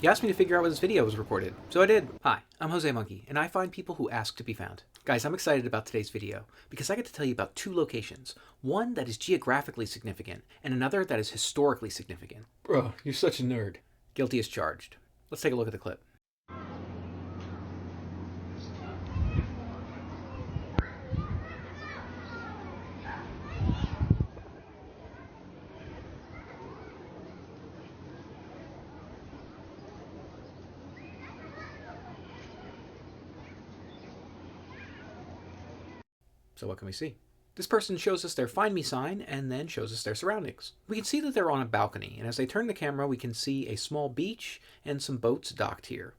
You asked me to figure out where this video was recorded, so I did. Hi, I'm josemonkey, and I find people who ask to be found. Guys, I'm excited about today's video because I get to tell you about two locations. One that is geographically significant, and another that is historically significant. Bro, you're such a nerd. Guilty as charged. Let's take a look at the clip. So what can we see? This person shows us their Find Me sign and then shows us their surroundings. We can see that they're on a balcony, and as they turn the camera, we can see a small beach and some boats docked here.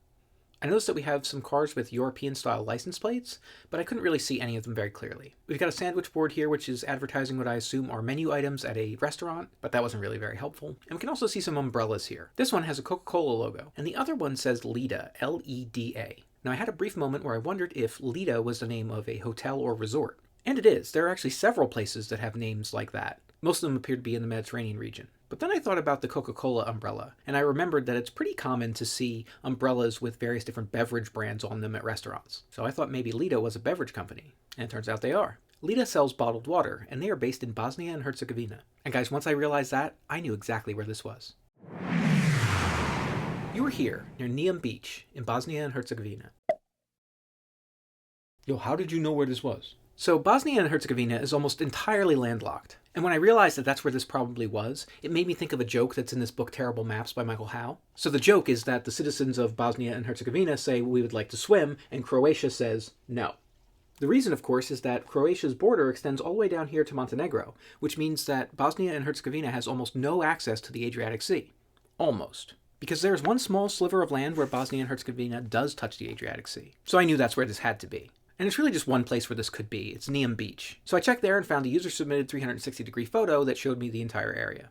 I noticed that we have some cars with European-style license plates, but I couldn't really see any of them very clearly. We've got a sandwich board here, which is advertising what I assume are menu items at a restaurant, but that wasn't really very helpful. And we can also see some umbrellas here. This one has a Coca-Cola logo, and the other one says Leda, L-E-D-A. Now, I had a brief moment where I wondered if Leda was the name of a hotel or resort. And it is. There are actually several places that have names like that. Most of them appear to be in the Mediterranean region. But then I thought about the Coca-Cola umbrella, and I remembered that it's pretty common to see umbrellas with various different beverage brands on them at restaurants. So I thought maybe Leda was a beverage company, and it turns out they are. Leda sells bottled water, and they are based in Bosnia and Herzegovina. And guys, once I realized that, I knew exactly where this was. You were here, near Neum Beach, in Bosnia and Herzegovina. Yo, how did you know where this was? So Bosnia and Herzegovina is almost entirely landlocked. And when I realized that that's where this probably was, it made me think of a joke that's in this book Terrible Maps by Michael Howe. So the joke is that the citizens of Bosnia and Herzegovina say we would like to swim, and Croatia says no. The reason, of course, is that Croatia's border extends all the way down here to Montenegro, which means that Bosnia and Herzegovina has almost no access to the Adriatic Sea. Almost. Because there's one small sliver of land where Bosnia and Herzegovina does touch the Adriatic Sea. So I knew that's where this had to be. And it's really just one place where this could be. It's Neum Beach. So I checked there and found a user-submitted 360-degree photo that showed me the entire area.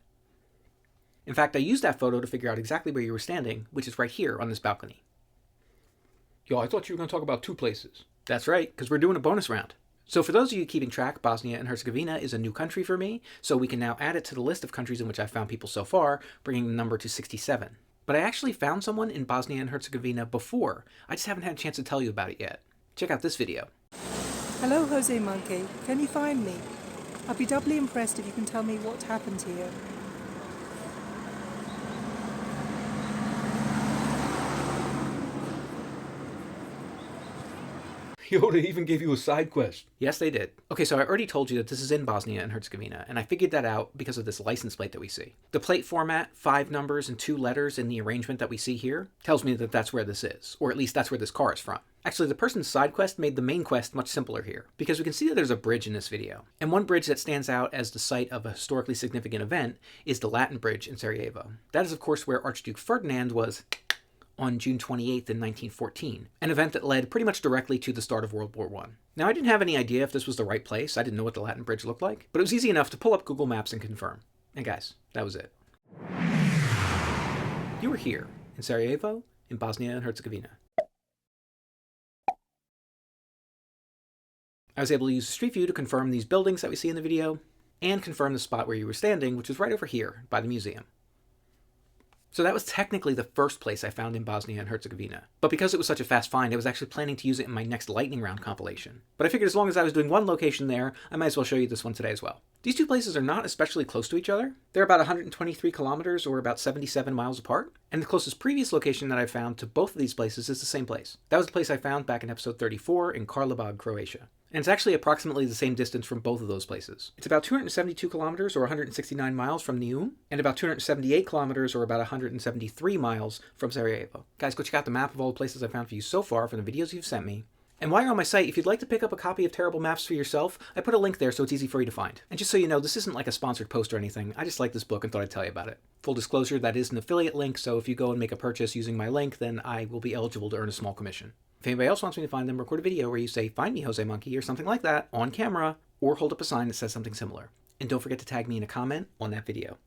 In fact, I used that photo to figure out exactly where you were standing, which is right here on this balcony. Yo, I thought you were going to talk about two places. That's right, because we're doing a bonus round. So for those of you keeping track, Bosnia and Herzegovina is a new country for me, so we can now add it to the list of countries in which I've found people so far, bringing the number to 67. But I actually found someone in Bosnia and Herzegovina before. I just haven't had a chance to tell you about it yet. Check out this video. Hello, josemonkey. Can you find me? I'd be doubly impressed if you can tell me what happened here. Yo, they even gave you a side quest. Yes, they did. Okay, so I already told you that this is in Bosnia and Herzegovina, and I figured that out because of this license plate that we see. The plate format, 5 numbers and 2 letters in the arrangement that we see here, tells me that that's where this is, or at least that's where this car is from. Actually, the person's side quest made the main quest much simpler here, because we can see that there's a bridge in this video. And one bridge that stands out as the site of a historically significant event is the Latin Bridge in Sarajevo. That is, of course, where Archduke Ferdinand was on June 28th in 1914, an event that led pretty much directly to the start of World War I. Now, I didn't have any idea if this was the right place. I didn't know what the Latin Bridge looked like, but it was easy enough to pull up Google Maps and confirm. And guys, that was it. You were here, in Sarajevo, in Bosnia and Herzegovina. I was able to use Street View to confirm these buildings that we see in the video, and confirm the spot where you were standing, which was right over here, by the museum. So that was technically the first place I found in Bosnia and Herzegovina. But because it was such a fast find, I was actually planning to use it in my next lightning round compilation. But I figured as long as I was doing one location there, I might as well show you this one today as well. These two places are not especially close to each other. They're about 123 kilometers or about 77 miles apart. And the closest previous location that I found to both of these places is the same place. That was the place I found back in episode 34 in Karlobag, Croatia. And it's actually approximately the same distance from both of those places. It's about 272 kilometers or 169 miles from Neum, and about 278 kilometers or about 173 miles from Sarajevo. Guys, go check out the map of all the places I found for you so far from the videos you've sent me. And while you're on my site, if you'd like to pick up a copy of Terrible Maps for yourself, I put a link there so it's easy for you to find. And just so you know, this isn't like a sponsored post or anything. I just like this book and thought I'd tell you about it. Full disclosure, that is an affiliate link, so if you go and make a purchase using my link, then I will be eligible to earn a small commission. If anybody else wants me to find them, record a video where you say, "Find me, josemonkey," or something like that on camera, or hold up a sign that says something similar. And don't forget to tag me in a comment on that video.